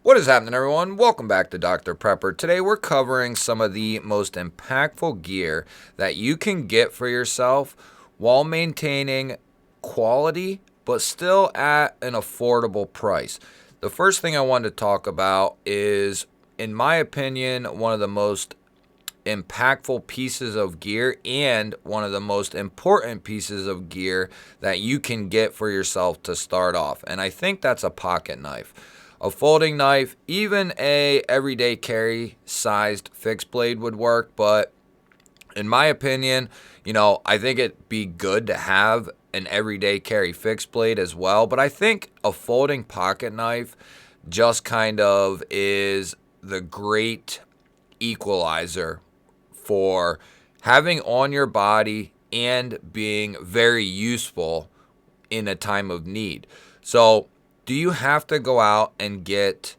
What is happening, everyone? Welcome back to Dr. Prepper. Today we're covering some of the most impactful gear that you can get for yourself while maintaining quality but still at an affordable price. The first thing I wanted to talk about is, in my opinion, one of the most impactful pieces of gear and one of the most important pieces of gear that you can get for yourself to start off. And I think that's a pocket knife. A folding knife, even a everyday carry sized fixed blade would work, but in my opinion, I think it'd be good to have an everyday carry fixed blade as well, but I think a folding pocket knife just kind of is the great equalizer for having on your body and being very useful in a time of need. So, do you have to go out and get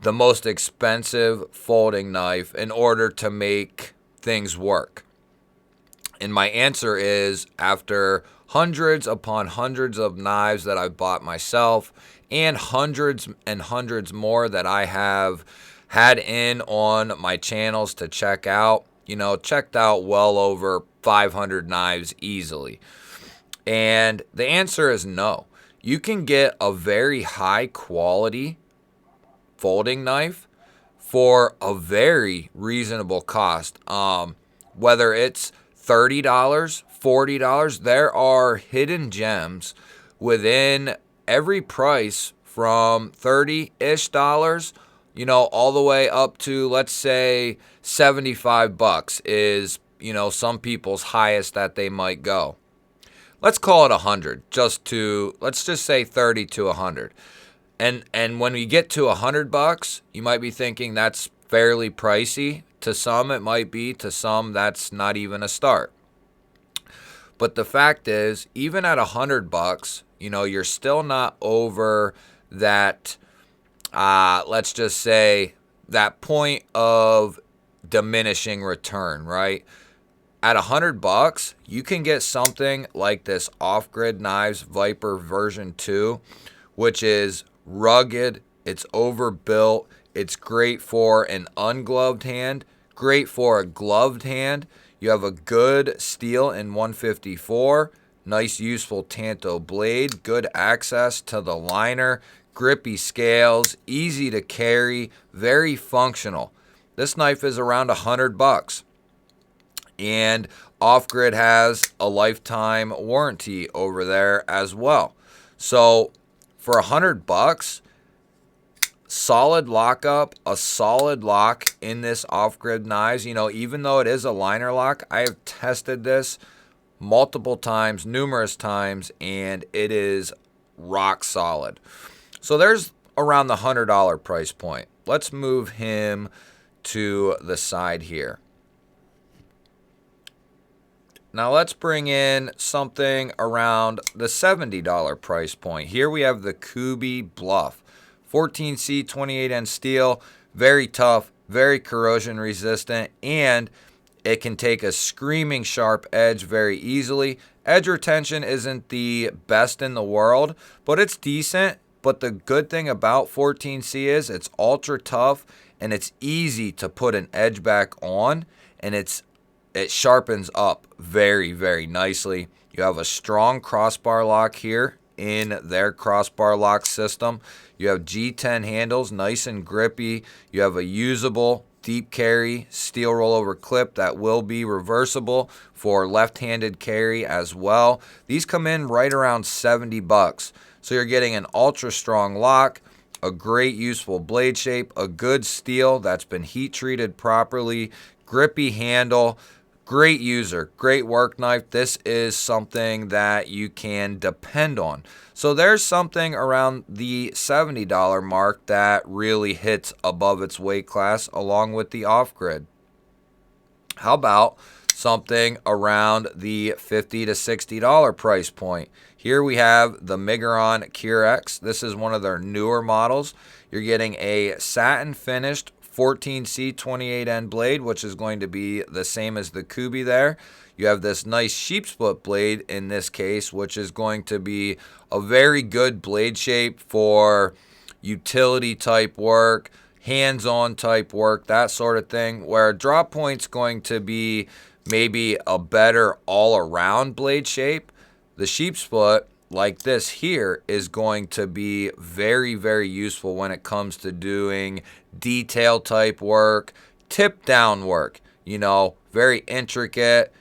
the most expensive folding knife in order to make things work? And my answer is, after hundreds upon hundreds of knives that I've bought myself and hundreds and hundreds more that I have had in on my channels to check out, checked out well over 500 knives easily. And the answer is no. You can get a very high quality folding knife for a very reasonable cost. Whether it's $30, $40, there are hidden gems within every price from $30-ish dollars, all the way up to, let's say, $75 is, some people's highest that they might go. Let's call it 100, let's just say 30 to 100. And when we get to $100, you might be thinking that's fairly pricey. To some it might be, to some that's not even a start. But the fact is, even at $100, you're still not over that, let's just say, that point of diminishing return, right? At $100, you can get something like this Off-Grid Knives Viper version 2, which is rugged, it's overbuilt, it's great for an ungloved hand, great for a gloved hand. You have a good steel in 154, nice useful tanto blade, good access to the liner, grippy scales, easy to carry, very functional. This knife is around $100. And Off-Grid has a lifetime warranty over there as well. So for $100, solid lockup, a solid lock in this Off-Grid knives. Even though it is a liner lock, I have tested this multiple times, numerous times, and it is rock solid. So there's around the $100 price point. Let's move him to the side here. Now let's bring in something around the $70 price point. Here we have the Kubi Bluff. 14C 28N steel, very tough, very corrosion resistant, and it can take a screaming sharp edge very easily. Edge retention isn't the best in the world, but it's decent. But the good thing about 14C is it's ultra tough and it's easy to put an edge back on, and it sharpens up very, very nicely. You have a strong crossbar lock here in their crossbar lock system. You have G10 handles, nice and grippy. You have a usable deep carry steel rollover clip that will be reversible for left-handed carry as well. These come in right around $70. So you're getting an ultra strong lock, a great useful blade shape, a good steel that's been heat treated properly, grippy handle. Great user, great work knife. This is something that you can depend on. So there's something around the $70 mark that really hits above its weight class along with the Off-Grid. How about something around the $50 to $60 price point? Here we have the Migron Cure X. This is one of their newer models. You're getting a satin finished 14C 28N blade, which is going to be the same as the Kubi there. You have this nice sheep split blade in this case, which is going to be a very good blade shape for utility type work, hands-on type work, that sort of thing, where a drop point's going to be maybe a better all-around blade shape. The sheep split, like this here, is going to be very, very useful when it comes to doing detail type work, tip down work, very intricate,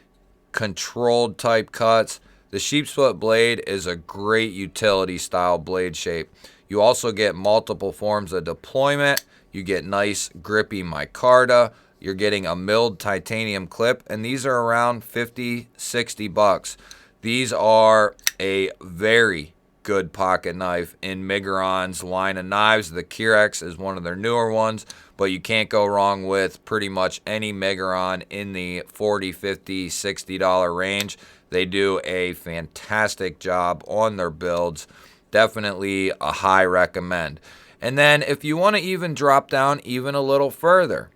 controlled type cuts. The sheep split blade is a great utility style blade shape. You also get multiple forms of deployment. You get nice grippy micarta. You're getting a milled titanium clip, and these are around 50, 60 bucks. These are a very good pocket knife in Migron's line of knives. The Kirex is one of their newer ones, but you can't go wrong with pretty much any Migron in the $40, $50, $60 range. They do a fantastic job on their builds. Definitely a high recommend. And then if you want to even drop down even a little further,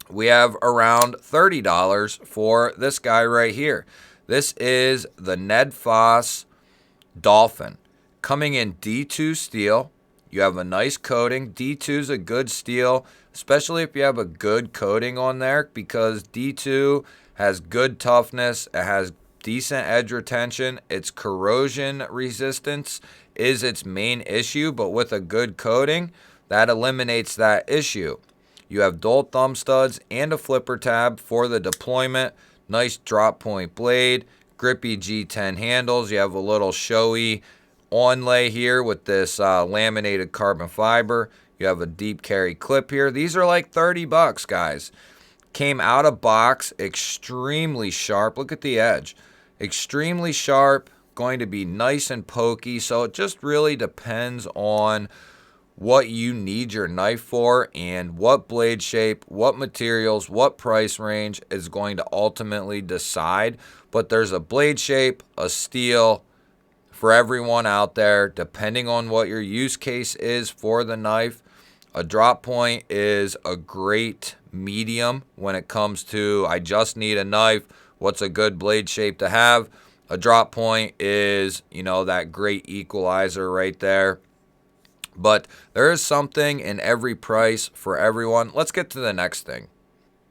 we have around $30 for this guy right here. This is the Ned Foss Dolphin, coming in D2 steel. You have a nice coating. D2 is a good steel, especially if you have a good coating on there, because D2 has good toughness. It has decent edge retention. Its corrosion resistance is its main issue, but with a good coating, that eliminates that issue. You have dual thumb studs and a flipper tab for the deployment. Nice drop point blade, grippy G10 handles. You have a little showy onlay here with this laminated carbon fiber. You have a deep carry clip here. These are like 30 bucks, guys. Came out of box, extremely sharp. Look at the edge. Extremely sharp, going to be nice and pokey. So it just really depends on what you need your knife for and what blade shape, what materials, what price range is going to ultimately decide. But there's a blade shape, a steel for everyone out there, depending on what your use case is for the knife. A drop point is a great medium when it comes to, I just need a knife. What's a good blade shape to have? A drop point is, that great equalizer right there. But there is something in every price for everyone. Let's get to the next thing.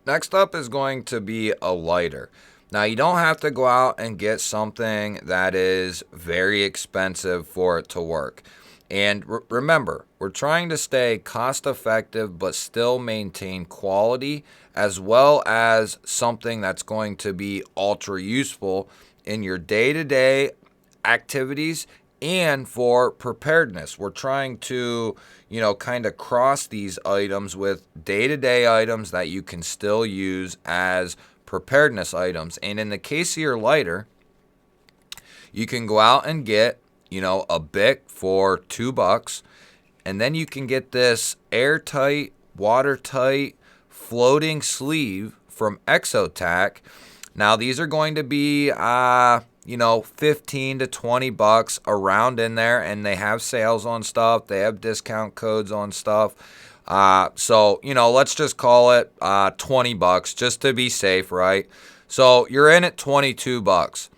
Next up is going to be a lighter. Now, you don't have to go out and get something that is very expensive for it to work. And remember, we're trying to stay cost effective but still maintain quality, as well as something that's going to be ultra useful in your day-to-day activities and for preparedness. We're trying to, kind of cross these items with day-to-day items that you can still use as preparedness items. And in the case of your lighter, you can go out and get, a Bic for $2, and then you can get this airtight, watertight, floating sleeve from Exotac. Now, these are going to be, 15 to 20 bucks around in there, and they have sales on stuff. They have discount codes on stuff. So, let's just call it 20 bucks just to be safe, right? So you're in at 22 bucks.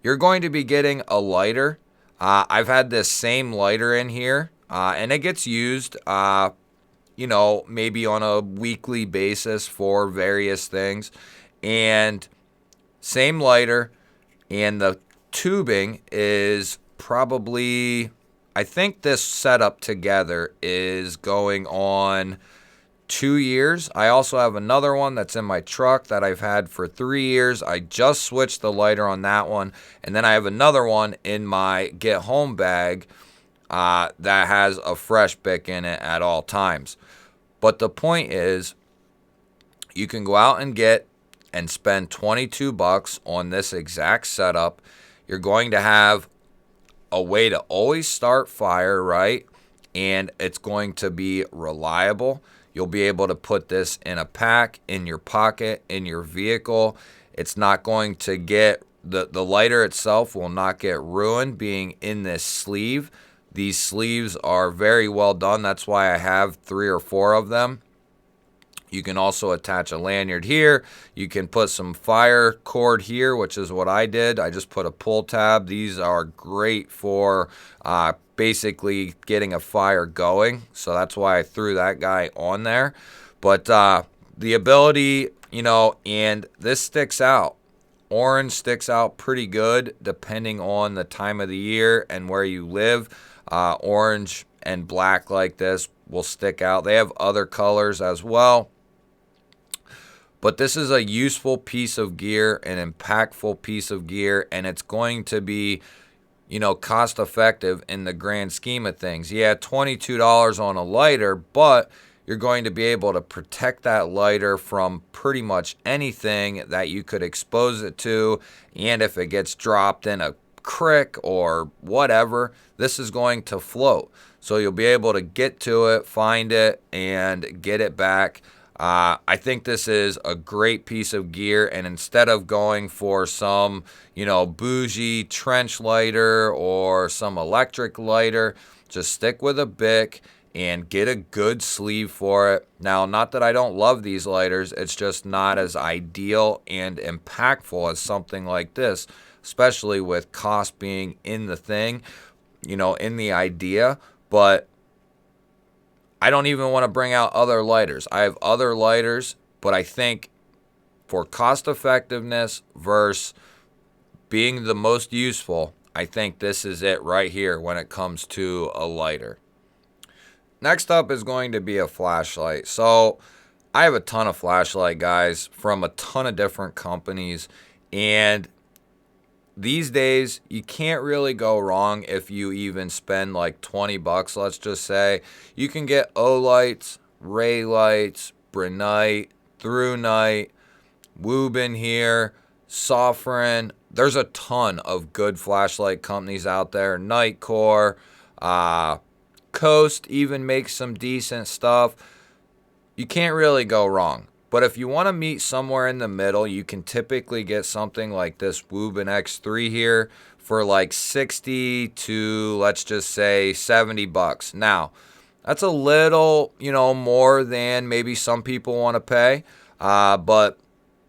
You're going to be getting a lighter. I've had this same lighter in here, and it gets used, maybe on a weekly basis for various things. And same lighter, and the tubing is probably, I think this setup together is going on 2 years. I also have another one that's in my truck that I've had for 3 years. I just switched the lighter on that one. And then I have another one in my get home bag that has a fresh Bic in it at all times. But the point is, you can go out and get and spend 22 bucks on this exact setup. You're going to have a way to always start fire, right? And it's going to be reliable. You'll be able to put this in a pack, in your pocket, in your vehicle. It's not going to get, the lighter itself will not get ruined being in this sleeve. These sleeves are very well done. That's why I have 3 or 4 of them. You can also attach a lanyard here. You can put some fire cord here, which is what I did. I just put a pull tab. These are great for basically getting a fire going. So that's why I threw that guy on there. But the ability, and this sticks out. Orange sticks out pretty good depending on the time of the year and where you live. Orange and black like this will stick out. They have other colors as well. But this is a useful piece of gear, an impactful piece of gear, and it's going to be, cost effective in the grand scheme of things. Yeah, $22 on a lighter, but you're going to be able to protect that lighter from pretty much anything that you could expose it to. And if it gets dropped in a creek or whatever, this is going to float. So you'll be able to get to it, find it, and get it back. I think this is a great piece of gear, and instead of going for some, bougie trench lighter or some electric lighter, just stick with a Bic and get a good sleeve for it. Now, not that I don't love these lighters, it's just not as ideal and impactful as something like this, especially with cost being in the thing, in the idea. But I don't even want to bring out other lighters. I have other lighters, but I think for cost effectiveness versus being the most useful, I think this is it right here when it comes to a lighter. Next up is going to be a flashlight. So I have a ton of flashlight guys from a ton of different companies, and these days you can't really go wrong if you even spend like $20, let's just say. You can get Olights, Ray lights, Brenite, Through Night, Wuben here, Sofirn. There's a ton of good flashlight companies out there. Nightcore, Coast even makes some decent stuff. You can't really go wrong. But if you want to meet somewhere in the middle, you can typically get something like this Wuben X3 here for like 60 to, let's just say, $70. Now, that's a little, more than maybe some people want to pay. But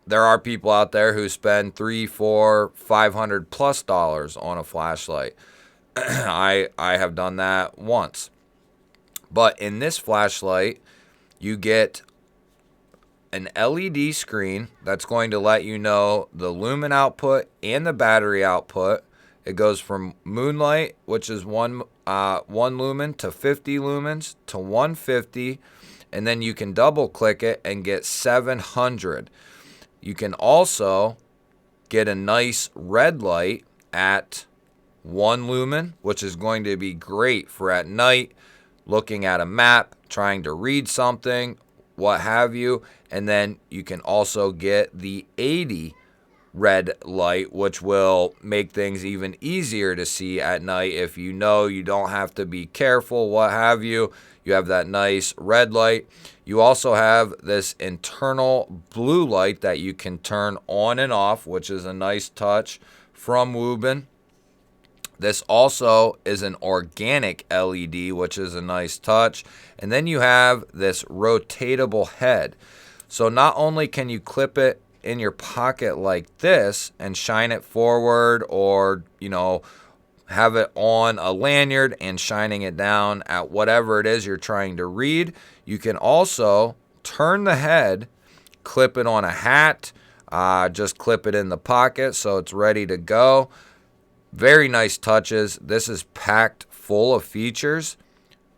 there are people out there who spend $300, $400, $500+ on a flashlight. I have done that once. But in this flashlight, you get an LED screen that's going to let you know the lumen output and the battery output. It goes from moonlight, which is one lumen, to 50 lumens to 150, and then you can double click it and get 700. You can also get a nice red light at 1 lumen, which is going to be great for at night, looking at a map, trying to read something, what have you. And then you can also get the 80 red light, which will make things even easier to see at night. If you don't have to be careful, what have you, you have that nice red light. You also have this internal blue light that you can turn on and off, which is a nice touch from Wuben. This also is an organic LED, which is a nice touch. And then you have this rotatable head. So not only can you clip it in your pocket like this and shine it forward, or, have it on a lanyard and shining it down at whatever it is you're trying to read, you can also turn the head, clip it on a hat, just clip it in the pocket so it's ready to go. Very nice touches. This is packed full of features,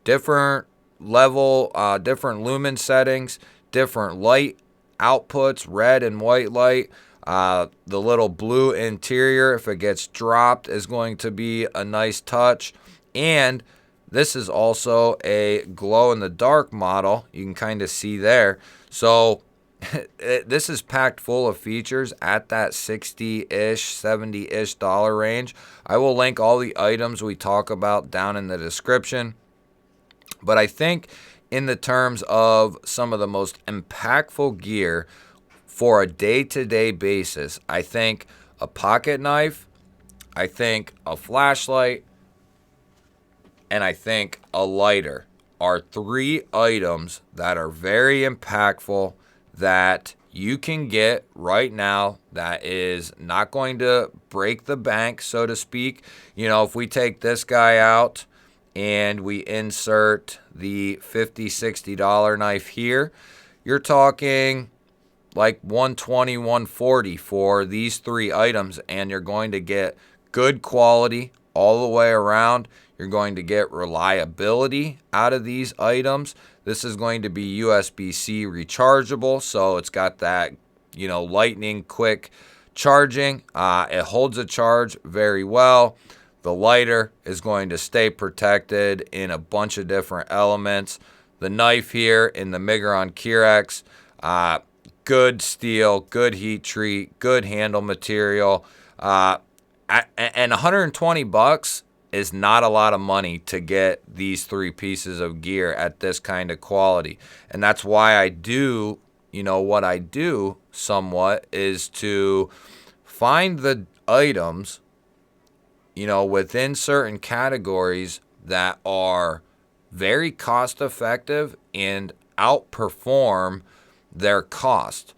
different level, different lumen settings, different light outputs, red and white light. The little blue interior, if it gets dropped, is going to be a nice touch. And this is also a glow-in-the-dark model. You can kind of see there. So this is packed full of features at that $60-ish, $70-ish range. I will link all the items we talk about down in the description. But I think in the terms of some of the most impactful gear for a day-to-day basis, I think a pocket knife, I think a flashlight, and I think a lighter are 3 items that are very impactful that you can get right now that is not going to break the bank, so to speak. If we take this guy out and we insert the $50, $60 knife here, you're talking like $120, $140 for these 3 items, and you're going to get good quality all the way around. You're going to get reliability out of these items. This is going to be USB-C rechargeable, so it's got that, lightning quick charging. It holds a charge very well. The lighter is going to stay protected in a bunch of different elements. The knife here in the Migron Curex, good steel, good heat treat, good handle material, and $120 is not a lot of money to get these 3 pieces of gear at this kind of quality. And that's why I do, what I do somewhat is to find the items, within certain categories that are very cost effective and outperform their cost.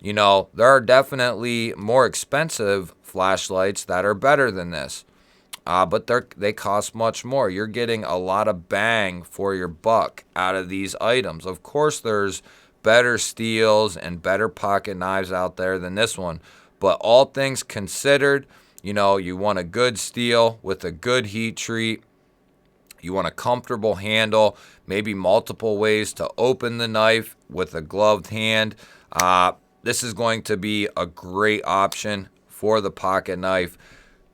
There are definitely more expensive flashlights that are better than this. But they cost much more. You're getting a lot of bang for your buck out of these items. Of course, there's better steels and better pocket knives out there than this one. But all things considered, you want a good steel with a good heat treat. You want a comfortable handle, maybe multiple ways to open the knife with a gloved hand. This is going to be a great option for the pocket knife.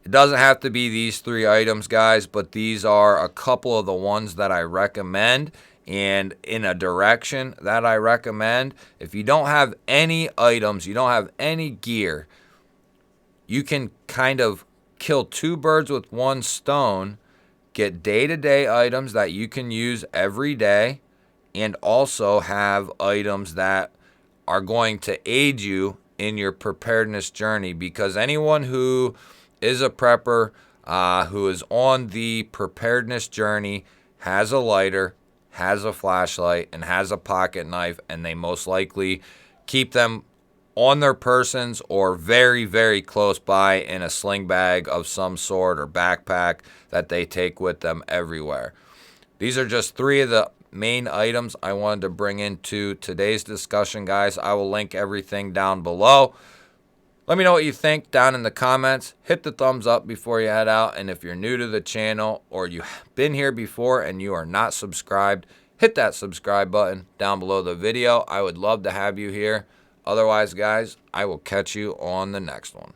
It doesn't have to be these 3 items, guys, but these are a couple of the ones that I recommend and in a direction that I recommend. If you don't have any items, you don't have any gear, you can kind of kill 2 birds with 1 stone, get day-to-day items that you can use every day, and also have items that are going to aid you in your preparedness journey, because anyone who is a prepper, who is on the preparedness journey, has a lighter, has a flashlight, and has a pocket knife, and they most likely keep them on their persons or very, very close by in a sling bag of some sort or backpack that they take with them everywhere. These are just 3 of the main items I wanted to bring into today's discussion, guys. I will link everything down below. Let me know what you think down in the comments. Hit the thumbs up before you head out. And if you're new to the channel or you've been here before and you are not subscribed, hit that subscribe button down below the video. I would love to have you here. Otherwise, guys, I will catch you on the next one.